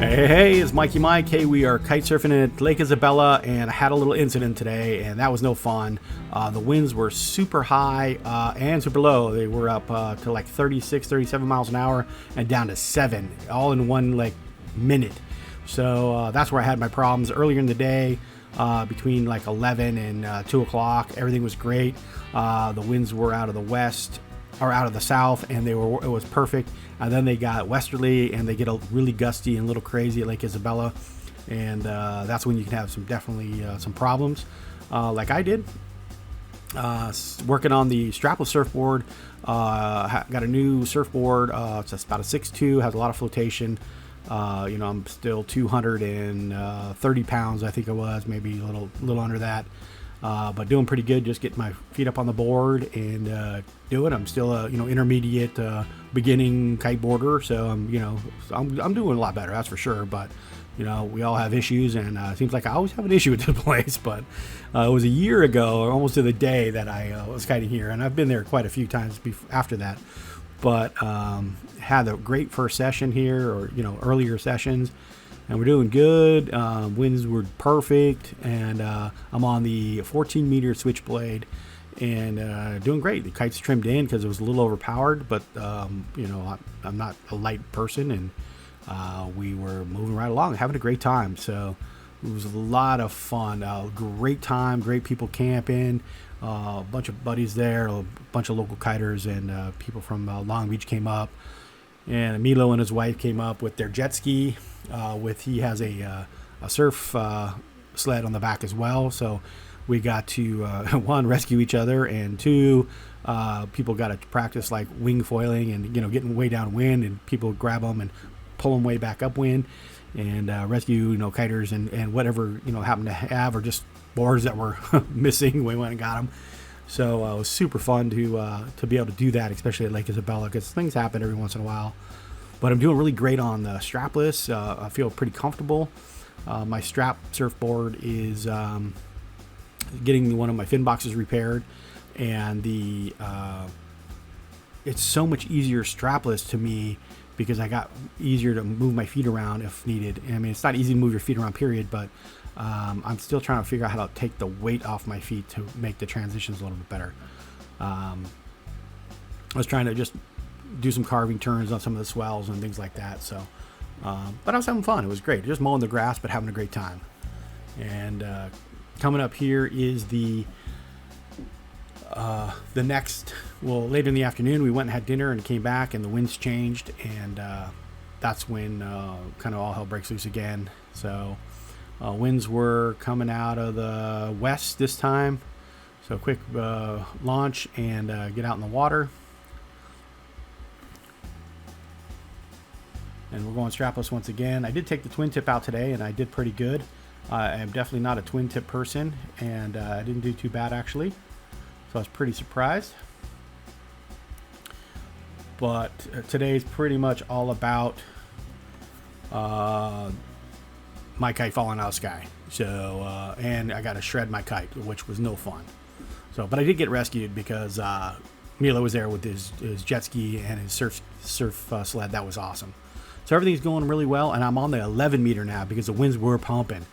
Hey, it's Mikey Mike. Hey, we are kite surfing at Lake Isabella, and I had a little incident today, and that was no fun. The winds were super high and super low. They were up to like 36, 37 miles an hour and down to 7, all in one like minute. So that's where I had my problems earlier in the day. Between like 11 and 2 o'clock, everything was great. The winds were out of the west or out of the south, and it was perfect. And then they got westerly, and they get a really gusty and a little crazy at Lake Isabella, and that's when you can have some problems, like I did. Working on the strapless surfboard, got a new surfboard. It's just about a 6'2", has a lot of flotation. I'm still 230 pounds, I think it was, maybe a little under that. But doing pretty good, just getting my feet up on the board and doing. I'm still a intermediate beginning kiteboarder, so I'm doing a lot better, that's for sure. But we all have issues, and it seems like I always have an issue with this place. But it was a year ago, or almost to the day, that I was kiting here, and I've been there quite a few times after that. But had a great first session here, or earlier sessions, and we're doing good. Winds were perfect, and I'm on the 14-meter Switchblade, and doing great. The kite's trimmed in because it was a little overpowered, but I'm not a light person, and we were moving right along, having a great time. So it was a lot of fun. Great time, great people camping. A bunch of buddies there, a bunch of local kiters, and people from Long Beach came up, and Milo and his wife came up with their jet ski. He has a surf sled on the back as well, so we got to one, rescue each other, and two, people got to practice like wing foiling and getting way downwind, and people grab them and pull them way back upwind, and rescue kiters and whatever happen to have, or just boards that were missing. We went and got them. So it was super fun to be able to do that, especially at Lake Isabella, because things happen every once in a while. But I'm doing really great on the strapless. I feel pretty comfortable. My strap surfboard is getting one of my fin boxes repaired, and it's so much easier strapless to me, because I got easier to move my feet around if needed. I mean, it's not easy to move your feet around, period, but I'm still trying to figure out how to take the weight off my feet to make the transitions a little bit better. I was trying to just do some carving turns on some of the swells and things like that. So, but I was having fun. It was great. Just mowing the grass, but having a great time. And coming up here is the next. Well, later in the afternoon, we went and had dinner and came back, and the winds changed, and that's when kind of all hell breaks loose again. So winds were coming out of the west this time. So quick launch and get out in the water. And we're going strapless once again. I did take the twin tip out today, and I did pretty good. I am definitely not a twin tip person, and I didn't do too bad, actually. So I was pretty surprised. But today's pretty much all about my kite falling out of the sky. So, and I got to shred my kite, which was no fun. So, but I did get rescued because Milo was there with his jet ski and his surf sled. That was awesome. So everything's going really well, and I'm on the 11 meter now because the winds were pumping.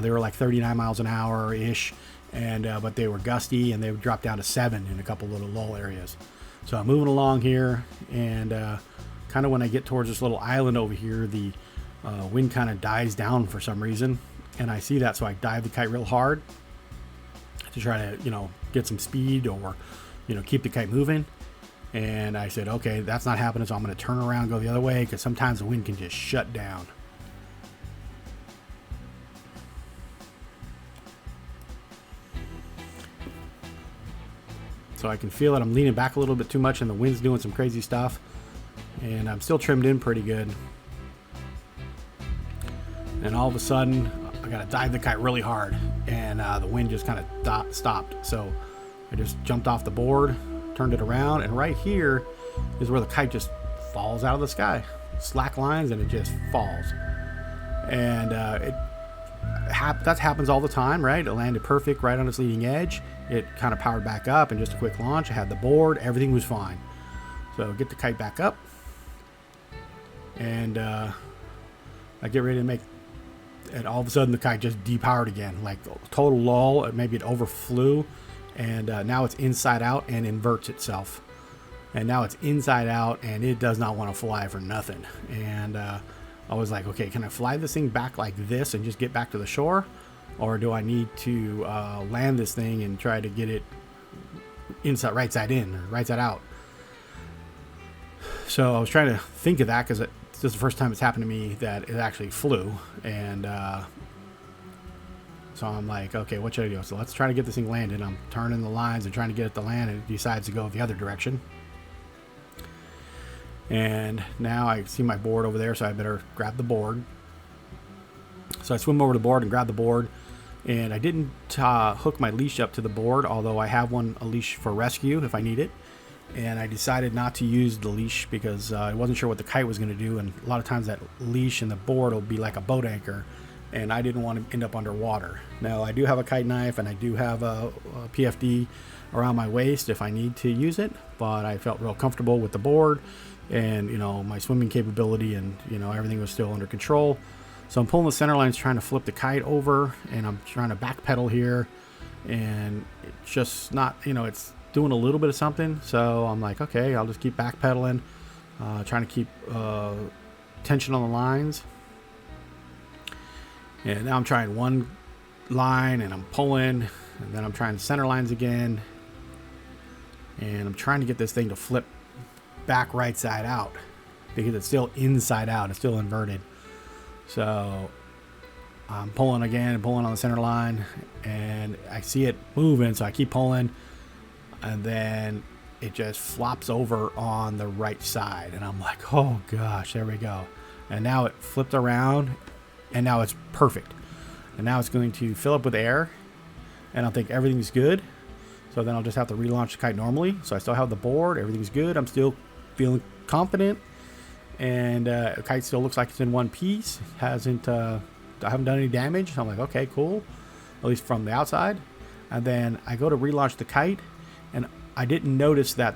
They were like 39 miles an hour ish, and but they were gusty, and they would drop down to 7 in a couple little lull areas. So I'm moving along here, and kind of when I get towards this little island over here, the wind kind of dies down for some reason, and I see that, so I dive the kite real hard to try to get some speed, or keep the kite moving. And I said, okay, that's not happening, so I'm going to turn around and go the other way, because sometimes the wind can just shut down. So I can feel it. I'm leaning back a little bit too much, and the wind's doing some crazy stuff. And I'm still trimmed in pretty good. And all of a sudden, I got to dive the kite really hard, and the wind just kind of stopped. So I just jumped off the board, turned it around, and right here is where the kite just falls out of the sky. Slack lines, and it just falls. And that happens all the time, right? It landed perfect right on its leading edge. It kind of powered back up, and just a quick launch. I had the board, everything was fine. So get the kite back up, and I get ready to make, and all of a sudden the kite just depowered again, like total lull. Maybe it overflew, and now it's inside out and inverts itself. And now it's inside out, and it does not want to fly for nothing. And I was like, okay, can I fly this thing back like this and just get back to the shore? Or do I need to land this thing and try to get it inside, right side in or right side out? So I was trying to think of that, because it's just the first time it's happened to me that it actually flew. And so I'm like, okay, what should I do? So let's try to get this thing landed. I'm turning the lines and trying to get it to land, and it decides to go the other direction. And now I see my board over there, so I better grab the board. So I swim over to the board and grab the board. And I didn't hook my leash up to the board, although I have a leash for rescue if I need it. And I decided not to use the leash because I wasn't sure what the kite was going to do. And a lot of times that leash and the board will be like a boat anchor, and I didn't want to end up underwater. Now, I do have a kite knife, and I do have a PFD around my waist if I need to use it, but I felt real comfortable with the board, and my swimming capability, and everything was still under control. So I'm pulling the center lines, trying to flip the kite over, and I'm trying to backpedal here, and it's just not, it's doing a little bit of something. So I'm like, okay, I'll just keep backpedaling, trying to keep tension on the lines. And now I'm trying one line, and I'm pulling, and then I'm trying center lines again, and I'm trying to get this thing to flip back right side out, because it's still inside out, it's still inverted. So I'm pulling again and pulling on the center line, and I see it moving, so I keep pulling, and then it just flops over on the right side, and I'm like, oh gosh, there we go. And now it flipped around, and now it's perfect, and now it's going to fill up with air, and I'll think everything's good. So then I'll just have to relaunch the kite normally. So I still have the board, everything's good, I'm still feeling confident, and the kite still looks like it's in one piece. I haven't done any damage. So I'm like, okay, cool, at least from the outside. And then I go to relaunch the kite, and I didn't notice that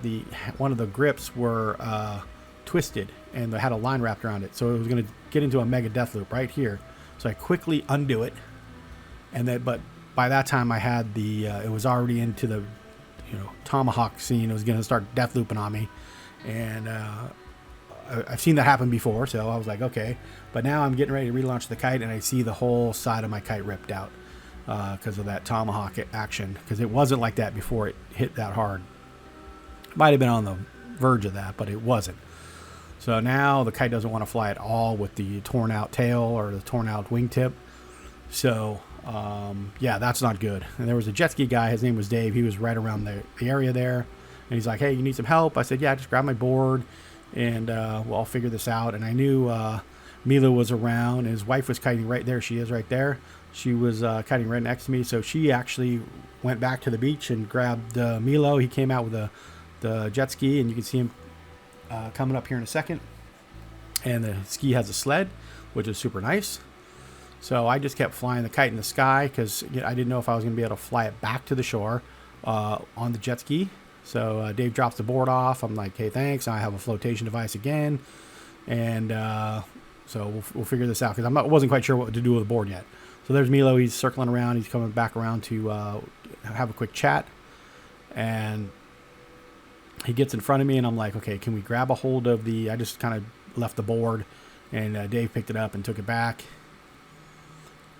one of the grips were twisted, and they had a line wrapped around it, so it was going to get into a mega death loop right here. So I quickly undo it, and then but by that time I had it was already into the tomahawk scene. It was going to start death looping on me, and I've seen that happen before, so I was like, okay. But now I'm getting ready to relaunch the kite, and I see the whole side of my kite ripped out because of that tomahawk action, because it wasn't like that before it hit that hard. Might have been on the verge of that, but it wasn't. So now the kite doesn't want to fly at all with the torn out tail or the torn out wingtip. So yeah, that's not good. And there was a jet ski guy, his name was Dave. He was right around the area there, and he's like, hey, you need some help? I said, yeah, just grab my board, and well, I'll figure this out. And I knew Milo was around, and his wife was kiting right there. She is right there. She was kiting right next to me, so she actually went back to the beach and grabbed Milo. He came out with the jet ski, and you can see him coming up here in a second. And the ski has a sled, which is super nice. So I just kept flying the kite in the sky, because I didn't know if I was going to be able to fly it back to the shore on the jet ski. So Dave drops the board off. I'm like, hey, thanks. I have a flotation device again, and so we'll figure this out, because I wasn't quite sure what to do with the board yet. So there's Milo. He's circling around. He's coming back around to have a quick chat, and he gets in front of me, and I'm like, okay, can we grab a hold of I just kind of left the board, and Dave picked it up and took it back.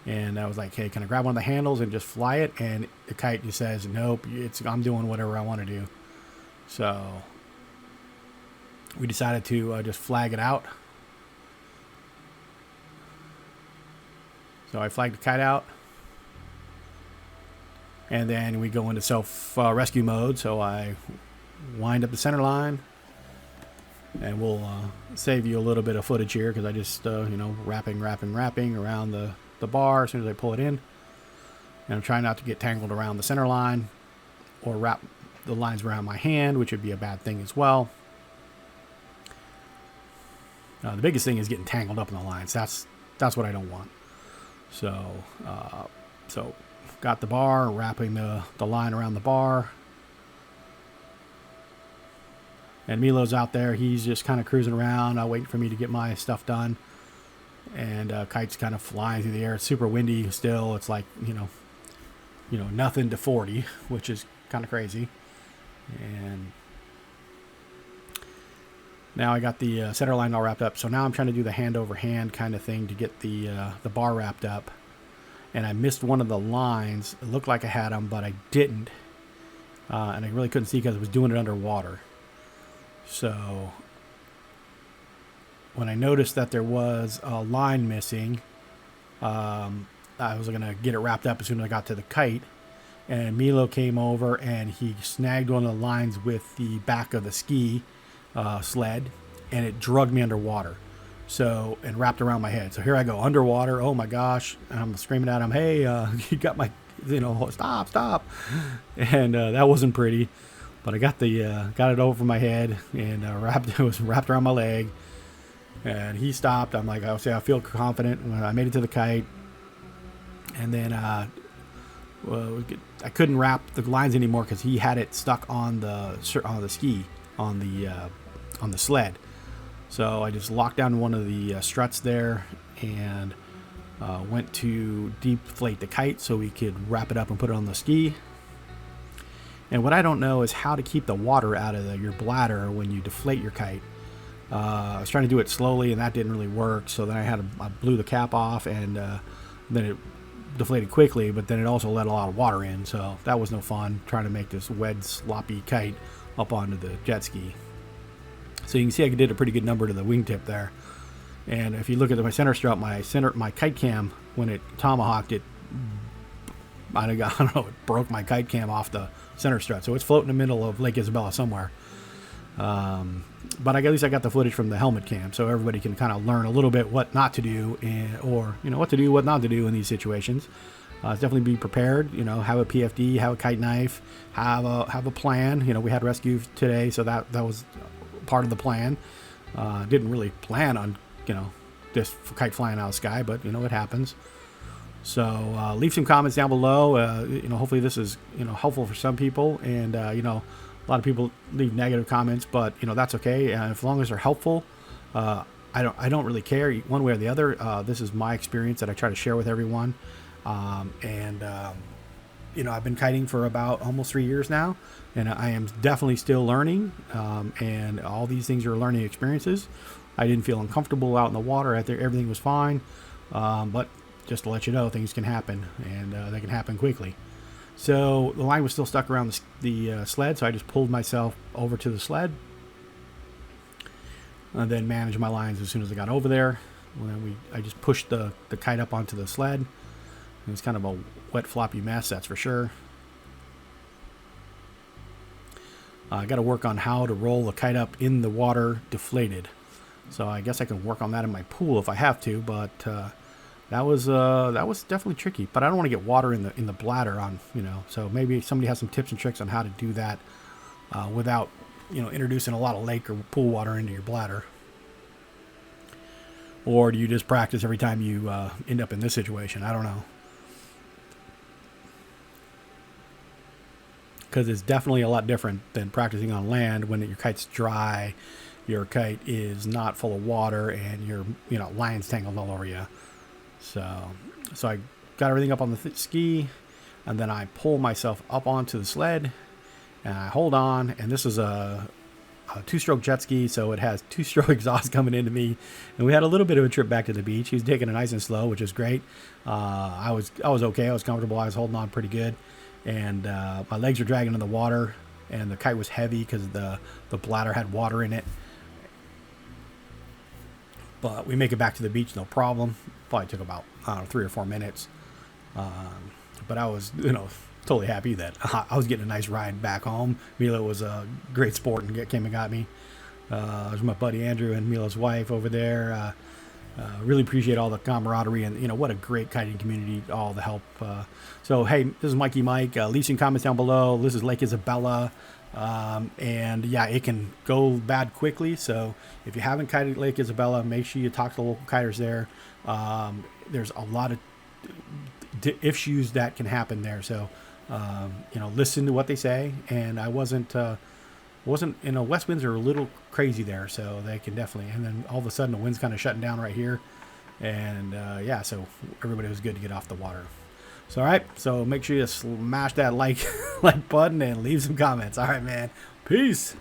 And I was like, hey, can I grab one of the handles and just fly it? And the kite just says, nope, I'm doing whatever I want to do. So we decided to just flag it out. So I flagged the kite out. And then we go into self-rescue mode. So I wind up the center line. And we'll save you a little bit of footage here, because I just, wrapping around the bar as soon as I pull it in. And I'm trying not to get tangled around the center line or wrap the lines around my hand, which would be a bad thing as well. The biggest thing is getting tangled up in the lines. That's what I don't want. So got the bar, wrapping the line around the bar. And Milo's out there. He's just kind of cruising around, waiting for me to get my stuff done. and kite's kind of flying through the air. It's super windy still. It's like, nothing to 40, which is kind of crazy. And now I got the center line all wrapped up. So now I'm trying to do the hand over hand kind of thing to get the bar wrapped up. And I missed one of the lines. It looked like I had them, but I didn't. And I really couldn't see because I was doing it underwater. So when I noticed that there was a line missing, I was going to get it wrapped up as soon as I got to the kite. And Milo came over and he snagged one of the lines with the back of the ski sled, and it drugged me underwater. So, and wrapped around my head. So here I go underwater. Oh my gosh. And I'm screaming at him, hey, you got my, stop. And that wasn't pretty. But I got it over my head, and it was wrapped around my leg. And he stopped. I'm like, I feel confident when I made it to the kite. And then I couldn't wrap the lines anymore because he had it stuck on the ski on the sled. So I just locked down one of the struts there and went to deflate the kite so we could wrap it up and put it on the ski. And what I don't know is how to keep the water out of your bladder when you deflate your kite. I was trying to do it slowly, and that didn't really work. So then I blew the cap off, and then it deflated quickly, but then it also let a lot of water in. So that was no fun, trying to make this wet, sloppy kite up onto the jet ski. So you can see I did a pretty good number to the wingtip there. And if you look at my center strut, my kite cam, when it tomahawked it, I don't know, it broke my kite cam off the center strut. So it's floating in the middle of Lake Isabella somewhere. But at least I got the footage from the helmet cam, so everybody can kind of learn a little bit what not to do, or what to do, what not to do in these situations. Definitely be prepared. Have a PFD, have a kite knife, have a plan. We had rescue today, so that was part of the plan. Didn't really plan on this kite flying out of the sky, but it happens. So leave some comments down below. Hopefully this is helpful for some people, and a lot of people leave negative comments, but that's okay. As long as they're helpful, I don't really care one way or the other. This is my experience that I try to share with everyone. I've been kiting for about almost 3 years now, and I am definitely still learning. And all these things are learning experiences. I didn't feel uncomfortable out in the water. Everything was fine. But just to let you know, things can happen, and they can happen quickly. So the line was still stuck around the sled, so I just pulled myself over to the sled and then managed my lines as soon as I got over there. I just pushed the kite up onto the sled. It was kind of a wet, floppy mess, that's for sure. I got to work on how to roll the kite up in the water deflated. So I guess I can work on that in my pool if I have to, but that was definitely tricky. But I don't want to get water in the bladder so maybe somebody has some tips and tricks on how to do that without introducing a lot of lake or pool water into your bladder. Or do you just practice every time you end up in this situation? I don't know. Because it's definitely a lot different than practicing on land when your kite's dry, your kite is not full of water, and your lines tangled all over you. So I got everything up on the ski, and then I pull myself up onto the sled, and I hold on. And this is a two-stroke jet ski, so it has two-stroke exhaust coming into me. And we had a little bit of a trip back to the beach. He was taking it nice and slow, which is great. I was okay. I was comfortable. I was holding on pretty good. And my legs were dragging in the water, and the kite was heavy because the bladder had water in it. But we make it back to the beach, no problem. Probably took about 3 or 4 minutes. But I was totally happy that I was getting a nice ride back home. Milo was a great sport and came and got me. There's my buddy Andrew and Milo's wife over there. Really appreciate all the camaraderie, and what a great kiting community, all the help. So hey, this is Mikey Mike. Leave some comments down below. This is Lake Isabella, and yeah, it can go bad quickly. So if you haven't kited Lake Isabella, make sure you talk to the local kiters there. There's a lot of issues that can happen there. So listen to what they say. And I wasn't west winds are a little crazy there, so they can definitely. And then all of a sudden the wind's kind of shutting down right here, And yeah, so everybody was good to get off the water. So all right, so make sure you smash that like button and leave some comments. All right, man. Peace.